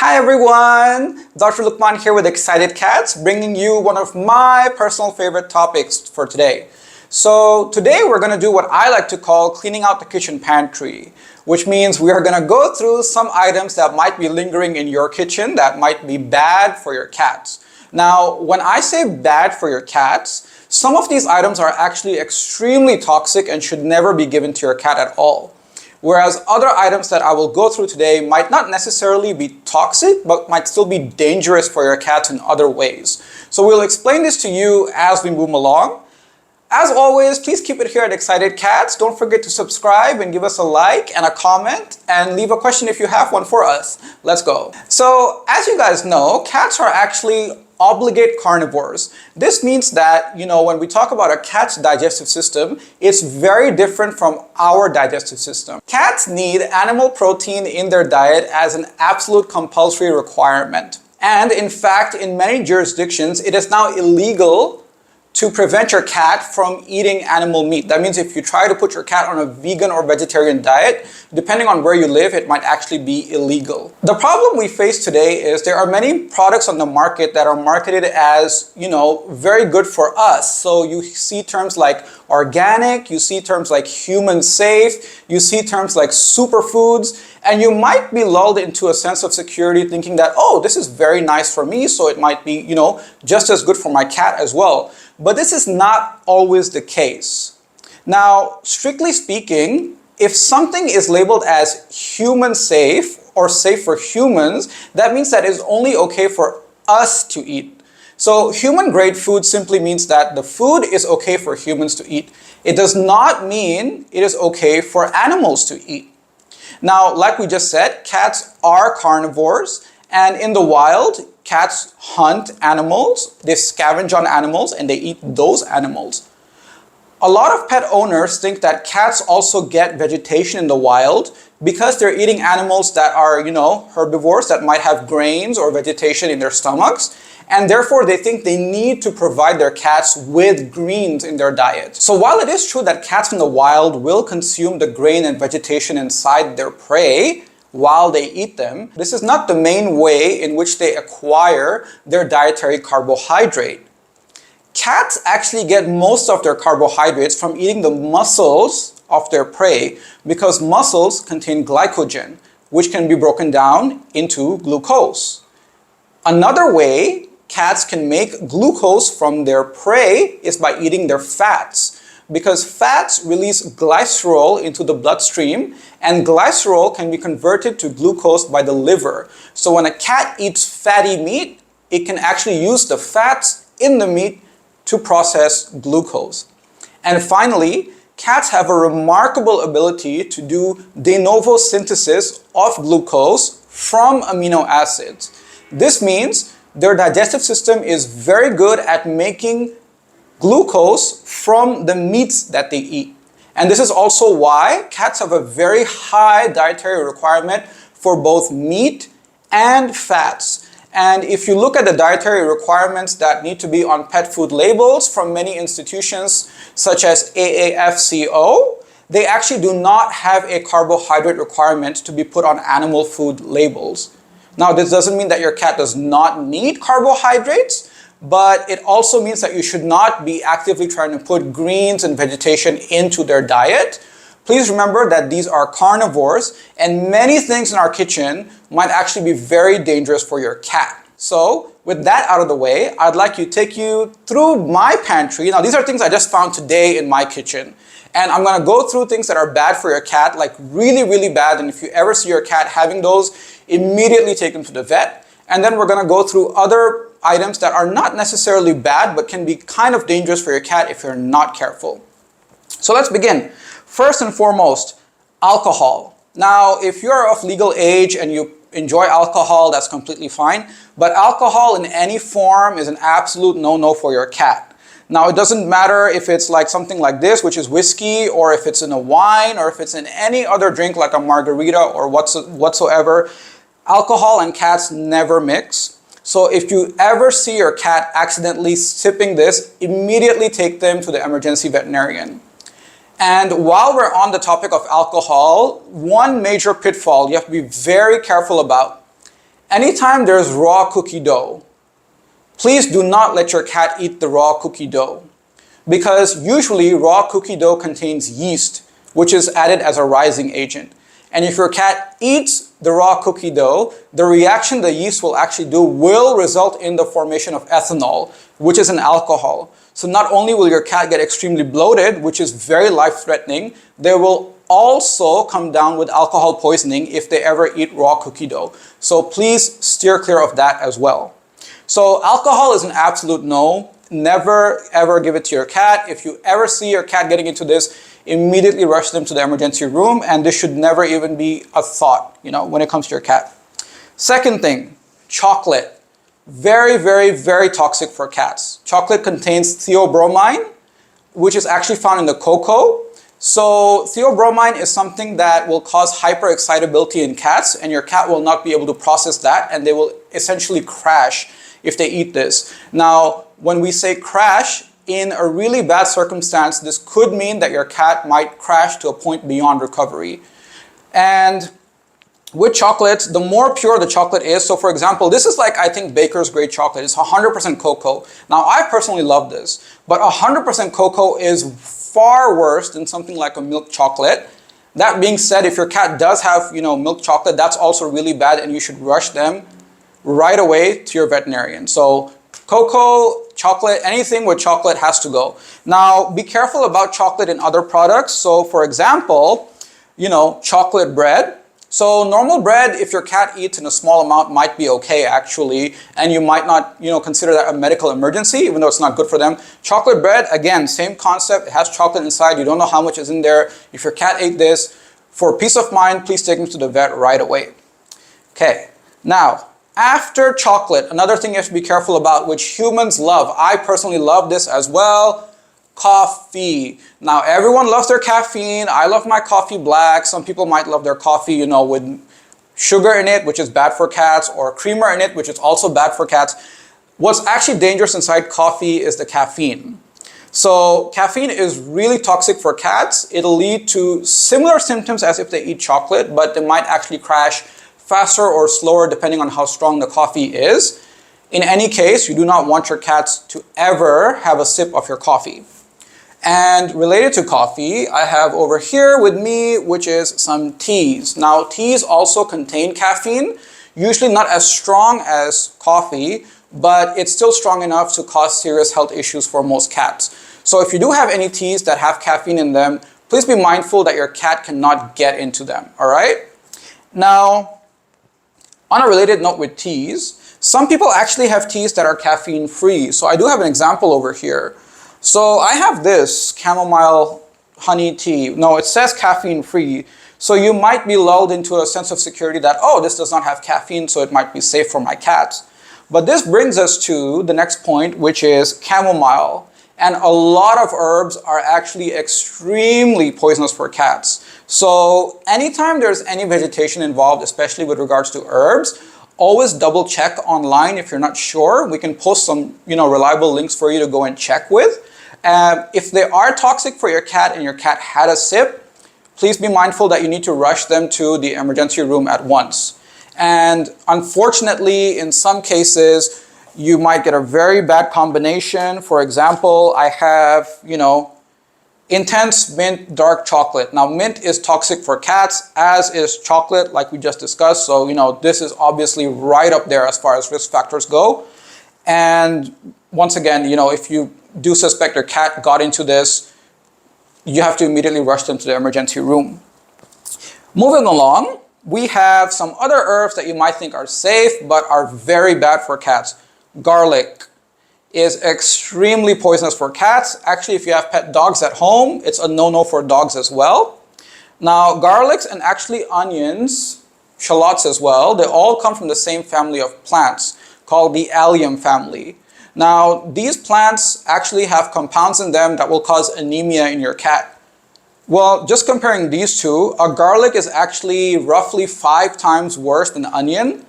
Hi everyone! Dr. Luqman here with ExcitedCats, bringing you one of my personal favorite topics for today. So today we're going to do what I like to call cleaning out the kitchen pantry, which means we are going to go through some items that might be lingering in your kitchen that might be bad for your cats. Now, when I say bad for your cats, some of these items are actually extremely toxic and should never be given to your cat at all. Whereas other items that I will go through today might not necessarily be toxic, but might still be dangerous for your cat in other ways. So we'll explain this to you as we move along. As always, please keep it here at ExcitedCats. Don't forget to subscribe and give us a like and a comment and leave a question if you have one for us. Let's go. So as you guys know, cats are actually obligate carnivores. This means that, when we talk about a cat's digestive system, it's very different from our digestive system. Cats need animal protein in their diet as an absolute compulsory requirement. And in fact, in many jurisdictions, it is now illegal to prevent your cat from eating animal meat. That means if you try to put your cat on a vegan or vegetarian diet, depending on where you live, it might actually be illegal. The problem we face today is there are many products on the market that are marketed as, very good for us. So you see terms like organic, you see terms like human safe, you see terms like superfoods, and you might be lulled into a sense of security thinking that, oh, this is very nice for me, so it might be, just as good for my cat as well. But this is not always the case. Now, strictly speaking, if something is labeled as human safe or safe for humans, that means that it's only okay for us to eat. So human grade food simply means that the food is okay for humans to eat. It does not mean it is okay for animals to eat. Now, like we just said, cats are carnivores, and in the wild, cats hunt animals, they scavenge on animals, and they eat those animals. A lot of pet owners think that cats also get vegetation in the wild because they're eating animals that are, herbivores that might have grains or vegetation in their stomachs, and therefore they think they need to provide their cats with greens in their diet. So while it is true that cats in the wild will consume the grain and vegetation inside their prey while they eat them, this is not the main way in which they acquire their dietary carbohydrate. Cats actually get most of their carbohydrates from eating the muscles of their prey because muscles contain glycogen, which can be broken down into glucose. Another way cats can make glucose from their prey is by eating their fats, because fats release glycerol into the bloodstream, and glycerol can be converted to glucose by the liver. So when a cat eats fatty meat, it can actually use the fats in the meat to process glucose. And finally, cats have a remarkable ability to do de novo synthesis of glucose from amino acids. This means their digestive system is very good at making glucose from the meats that they eat. And this is also why cats have a very high dietary requirement for both meat and fats. And if you look at the dietary requirements that need to be on pet food labels from many institutions such as AAFCO, they actually do not have a carbohydrate requirement to be put on animal food labels. Now, this doesn't mean that your cat does not need carbohydrates, but it also means that you should not be actively trying to put greens and vegetation into their diet. Please remember that these are carnivores, and many things in our kitchen might actually be very dangerous for your cat. So, with that out of the way, I'd like to take you through my pantry. Now, these are things I just found today in my kitchen. And I'm going to go through things that are bad for your cat, like really, really bad. And if you ever see your cat having those, immediately take them to the vet. And then we're going to go through other items that are not necessarily bad, but can be kind of dangerous for your cat if you're not careful. So let's begin. First and foremost, alcohol. Now, if you're of legal age and you enjoy alcohol, that's completely fine. But alcohol in any form is an absolute no-no for your cat. Now, it doesn't matter if it's like something like this, which is whiskey, or if it's in a wine, or if it's in any other drink like a margarita or whatsoever. Alcohol and cats never mix. So if you ever see your cat accidentally sipping this, immediately take them to the emergency veterinarian. And while we're on the topic of alcohol, one major pitfall you have to be very careful about Anytime there's raw cookie dough, please do not let your cat eat the raw cookie dough, because usually raw cookie dough contains yeast, which is added as a rising agent. And if your cat eats the raw cookie dough, the reaction the yeast will actually do will result in the formation of ethanol, which is an alcohol. So not only will your cat get extremely bloated, which is very life-threatening, they will also come down with alcohol poisoning if they ever eat raw cookie dough. So please steer clear of that as well. So alcohol is an absolute no. Never ever give it to your cat. If you ever see your cat getting into this, immediately rush them to the emergency room, and this should never even be a thought, when it comes to your cat. Second thing, chocolate. Very, very, very toxic for cats. Chocolate contains theobromine, which is actually found in the cocoa. So theobromine is something that will cause hyperexcitability in cats, and your cat will not be able to process that, and they will essentially crash if they eat this. Now, when we say crash, in a really bad circumstance, this could mean that your cat might crash to a point beyond recovery. And with chocolate, the more pure the chocolate is, so for example, this is like, I think, baker's grade chocolate. It's 100% cocoa. Now, I personally love this, but 100% cocoa is far worse than something like a milk chocolate. That being said, if your cat does have, milk chocolate, that's also really bad, and you should rush them right away to your veterinarian. So cocoa, chocolate, anything with chocolate has to go. Now, be careful about chocolate in other products. So for example, chocolate bread. So normal bread, if your cat eats in a small amount, might be okay actually, and you might not, consider that a medical emergency, even though it's not good for them. Chocolate bread, again, same concept. It has chocolate inside. You don't know how much is in there. If your cat ate this, for peace of mind, please take them to the vet right away. Okay, now, after chocolate, another thing you have to be careful about, which humans love. I personally love this as well. Coffee. Now, everyone loves their caffeine. I love my coffee black. Some people might love their coffee, with sugar in it, which is bad for cats, or creamer in it, which is also bad for cats. What's actually dangerous inside coffee is the caffeine. So caffeine is really toxic for cats. It'll lead to similar symptoms as if they eat chocolate, but they might actually crash faster or slower depending on how strong the coffee is. In any case, you do not want your cats to ever have a sip of your coffee. And related to coffee, I have over here with me, which is some teas. Now, teas also contain caffeine, usually not as strong as coffee, but it's still strong enough to cause serious health issues for most cats. So if you do have any teas that have caffeine in them, please be mindful that your cat cannot get into them, all right? Now, on a related note with teas, some people actually have teas that are caffeine free. So I do have an example over here. So I have this chamomile honey tea. No, it says caffeine free. So you might be lulled into a sense of security that, oh, this does not have caffeine, so it might be safe for my cats. But this brings us to the next point, which is chamomile. And a lot of herbs are actually extremely poisonous for cats. So anytime there's any vegetation involved, especially with regards to herbs, always double check online if you're not sure. We can post some reliable links for you to go and check with. If they are toxic for your cat and your cat had a sip, please be mindful that you need to rush them to the emergency room at once. And unfortunately, in some cases, you might get a very bad combination. For example, I have, intense mint dark chocolate. Now, mint is toxic for cats, as is chocolate, like we just discussed. So, this is obviously right up there as far as risk factors go. And once again, if you do suspect your cat got into this, you have to immediately rush them to the emergency room. Moving along, we have some other herbs that you might think are safe, but are very bad for cats. Garlic is extremely poisonous for cats. Actually, if you have pet dogs at home, it's a no-no for dogs as well. Now, garlics and actually onions, shallots as well, they all come from the same family of plants called the allium family. Now, these plants actually have compounds in them that will cause anemia in your cat. Well, just comparing these two, a garlic is actually roughly 5 times worse than onion.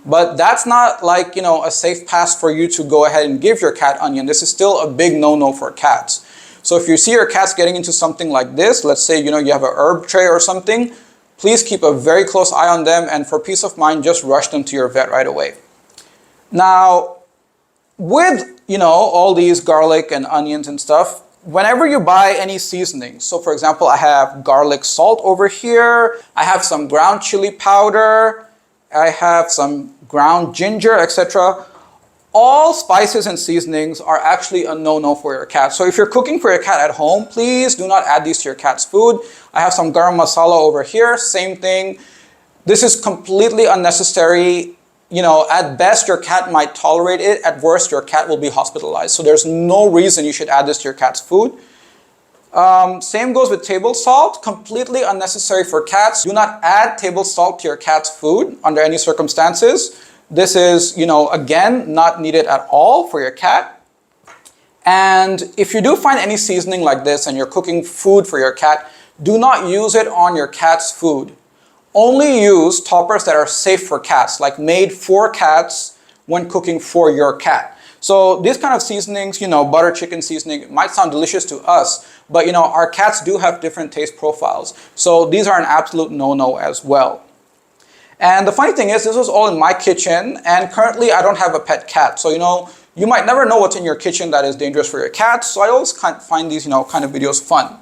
But that's not like, a safe pass for you to go ahead and give your cat onion. This is still a big no-no for cats. So if you see your cat's getting into something like this, let's say, you have an herb tray or something, please keep a very close eye on them, and for peace of mind, just rush them to your vet right away. Now, with, all these garlic and onions and stuff, whenever you buy any seasonings, so for example, I have garlic salt over here, I have some ground chili powder, I have some ground ginger, etc. All spices and seasonings are actually a no-no for your cat. So if you're cooking for your cat at home, please do not add these to your cat's food. I have some garam masala over here, same thing. This is completely unnecessary. At best, your cat might tolerate it. At worst, your cat will be hospitalized. So there's no reason you should add this to your cat's food. Same goes with table salt, completely unnecessary for cats. Do not add table salt to your cat's food under any circumstances. This is, again, not needed at all for your cat. And if you do find any seasoning like this and you're cooking food for your cat, do not use it on your cat's food. Only use toppers that are safe for cats, like made for cats when cooking for your cat. So these kind of seasonings, butter chicken seasoning, might sound delicious to us, but our cats do have different taste profiles. So these are an absolute no-no as well. And the funny thing is, this was all in my kitchen, and currently I don't have a pet cat. So, you might never know what's in your kitchen that is dangerous for your cat. So I always find these, kind of videos fun.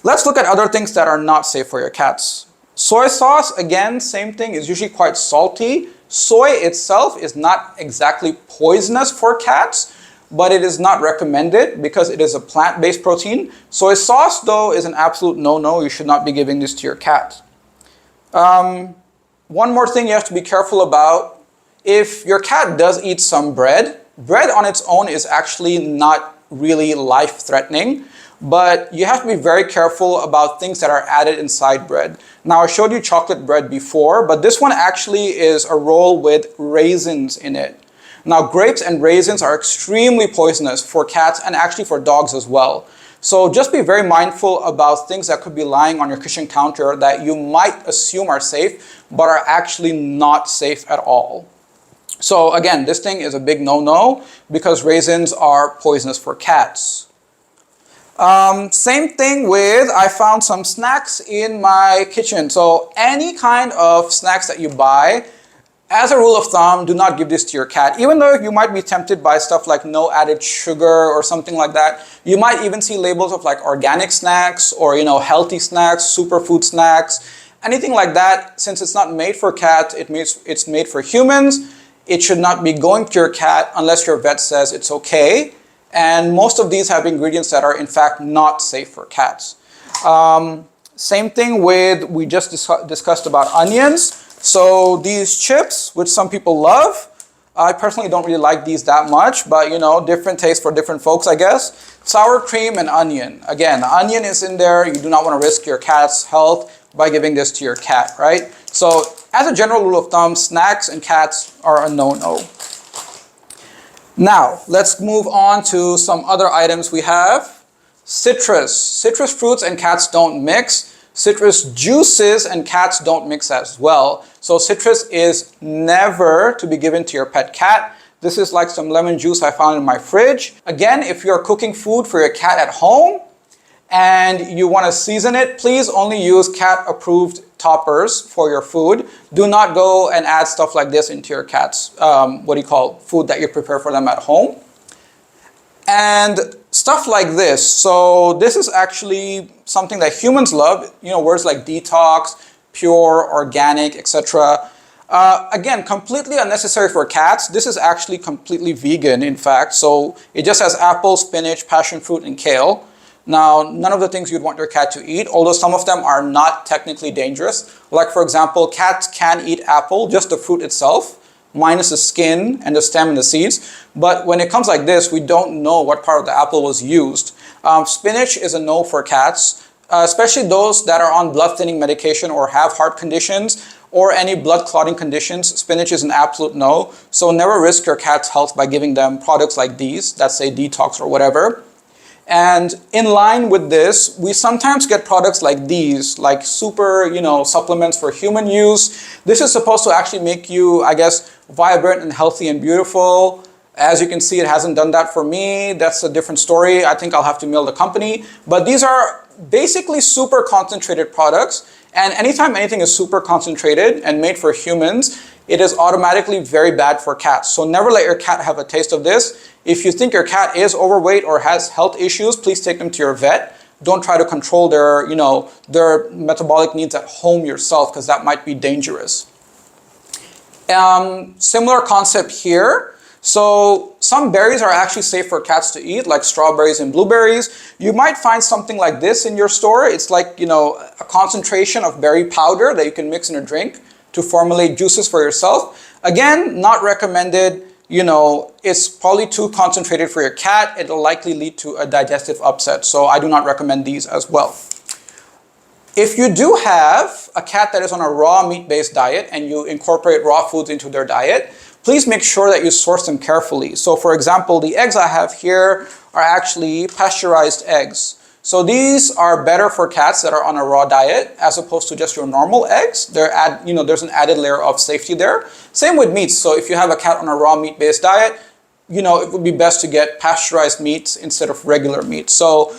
Let's look at other things that are not safe for your cats. Soy sauce, again, same thing, is usually quite salty. Soy itself is not exactly poisonous for cats, but it is not recommended because it is a plant-based protein. Soy sauce, though, is an absolute no-no. You should not be giving this to your cat. One more thing you have to be careful about, if your cat does eat some bread, bread on its own is actually not really life-threatening, but you have to be very careful about things that are added inside bread. Now, I showed you chocolate bread before, but this one actually is a roll with raisins in it. Now, grapes and raisins are extremely poisonous for cats and actually for dogs as well. So just be very mindful about things that could be lying on your kitchen counter that you might assume are safe, but are actually not safe at all. So again, this thing is a big no-no because raisins are poisonous for cats. Same thing with, I found some snacks in my kitchen. So any kind of snacks that you buy, as a rule of thumb, do not give this to your cat. Even though you might be tempted by stuff like no added sugar or something like that, you might even see labels of like organic snacks or, healthy snacks, superfood snacks, anything like that. Since it's not made for cats, it's made for humans. It should not be going to your cat unless your vet says it's okay. And most of these have ingredients that are in fact not safe for cats. Same thing with, we just discussed about onions. So these chips, which some people love, I personally don't really like these that much, but different taste for different folks, I guess. Sour cream and onion. Again, the onion is in there. You do not want to risk your cat's health by giving this to your cat, right? So as a general rule of thumb, snacks and cats are a no-no. Now, let's move on to some other items we have. Citrus. Citrus fruits and cats don't mix. Citrus juices and cats don't mix as well. So citrus is never to be given to your pet cat. This is like some lemon juice I found in my fridge. Again, if you're cooking food for your cat at home and you want to season it, please only use cat-approved toppers for your food. Do not go and add stuff like this into your cat's, food that you prepare for them at home. And stuff like this. So this is actually something that humans love. Words like detox, pure, organic, etc. Again, completely unnecessary for cats. This is actually completely vegan, in fact. So it just has apple, spinach, passion fruit, and kale. Now, none of the things you'd want your cat to eat, although some of them are not technically dangerous. Like, for example, cats can eat apple, just the fruit itself, minus the skin and the stem and the seeds. But when it comes like this, we don't know what part of the apple was used. Spinach is a no for cats, especially those that are on blood thinning medication or have heart conditions or any blood clotting conditions. Spinach is an absolute no. So never risk your cat's health by giving them products like these that say detox or whatever. And in line with this, we sometimes get products like these, like super, supplements for human use. This is supposed to actually make you, I guess, vibrant and healthy and beautiful. As you can see, it hasn't done that for me. That's a different story. I think I'll have to mail the company. But these are basically super concentrated products. And anytime anything is super concentrated and made for humans, it is automatically very bad for cats. So never let your cat have a taste of this. If you think your cat is overweight or has health issues, please take them to your vet. Don't try to control their, their metabolic needs at home yourself, because that might be dangerous. Similar concept here. So some berries are actually safe for cats to eat, like strawberries and blueberries. You might find something like this in your store. It's like, a concentration of berry powder that you can mix in a drink to formulate juices for yourself. Again, not recommended. It's probably too concentrated for your cat. It'll likely lead to a digestive upset. So I do not recommend these as well. If you do have a cat that is on a raw meat-based diet and you incorporate raw foods into their diet, please make sure that you source them carefully. So for example, the eggs I have here are actually pasteurized eggs. So these are better for cats that are on a raw diet as opposed to just your normal eggs. There's an added layer of safety there. Same with meats. So if you have a cat on a raw meat-based diet, it would be best to get pasteurized meats instead of regular meat. So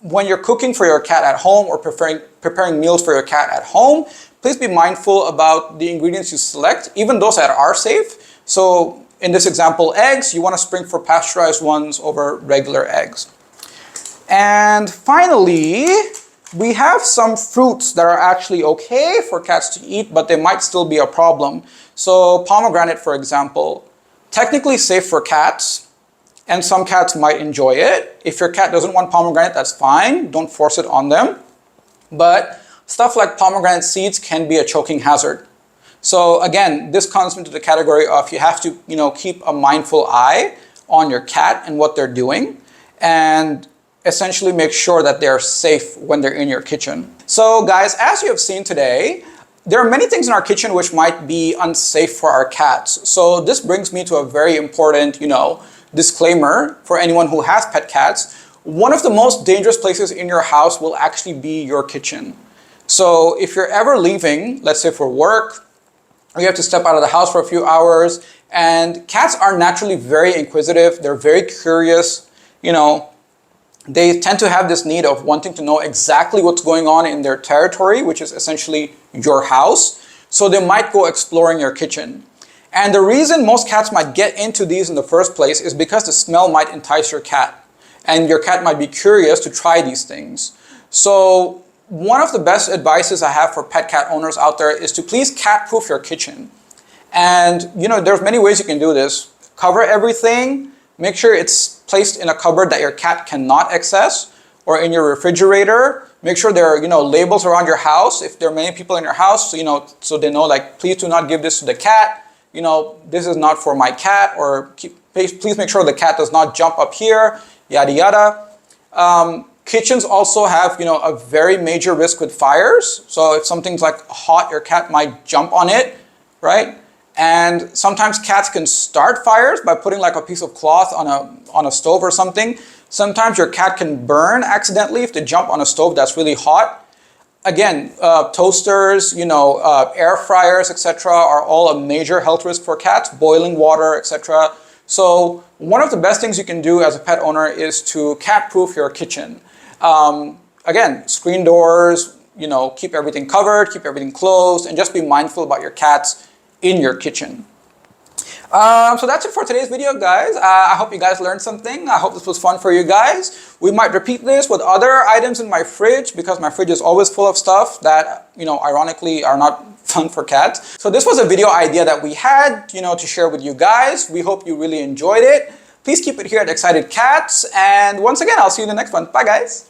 when you're cooking for your cat at home or preparing meals for your cat at home, please be mindful about the ingredients you select, even those that are safe. So in this example, eggs, you want to spring for pasteurized ones over regular eggs. And finally, we have some fruits that are actually okay for cats to eat, but they might still be a problem. So pomegranate, for example, technically safe for cats, and some cats might enjoy it. If your cat doesn't want pomegranate, that's fine. Don't force it on them. But stuff like pomegranate seeds can be a choking hazard. So again, this comes into the category of you have to, keep a mindful eye on your cat and what they're doing, and essentially make sure that they're safe when they're in your kitchen. So guys, as you have seen today, there are many things in our kitchen which might be unsafe for our cats. So this brings me to a very important, disclaimer for anyone who has pet cats. One of the most dangerous places in your house will actually be your kitchen. So if you're ever leaving, let's say for work, or you have to step out of the house for a few hours, and cats are naturally very inquisitive, they're very curious, they tend to have this need of wanting to know exactly what's going on in their territory, which is essentially your house. So they might go exploring your kitchen. And the reason most cats might get into these in the first place is because the smell might entice your cat. And your cat might be curious to try these things. So one of the best advices I have for pet cat owners out there is to please cat-proof your kitchen. And there's many ways you can do this. Cover everything. Make sure it's placed in a cupboard that your cat cannot access, or in your refrigerator. Make sure there are labels around your house if there are many people in your house, so they know, like, please do not give this to the cat. This is not for my cat, or please make sure the cat does not jump up here, yada yada. Kitchens also have a very major risk with fires. So if something's like hot, your cat might jump on it, right? And sometimes cats can start fires by putting like a piece of cloth on a stove or something. Sometimes your cat can burn accidentally if they jump on a stove that's really hot. Again, toasters, air fryers, etc. are all a major health risk for cats, boiling water, etc. So one of the best things you can do as a pet owner is to cat-proof your kitchen. Again, screen doors, keep everything covered, keep everything closed, and just be mindful about your cats in your kitchen. So that's it for today's video, guys. I hope you guys learned something. I hope this was fun for you guys. We might repeat this with other items in my fridge, because my fridge is always full of stuff that, ironically are not fun for cats. So this was a video idea that we had, to share with you guys. We hope you really enjoyed it. Please keep it here at ExcitedCats. And once again, I'll see you in the next one. Bye, guys.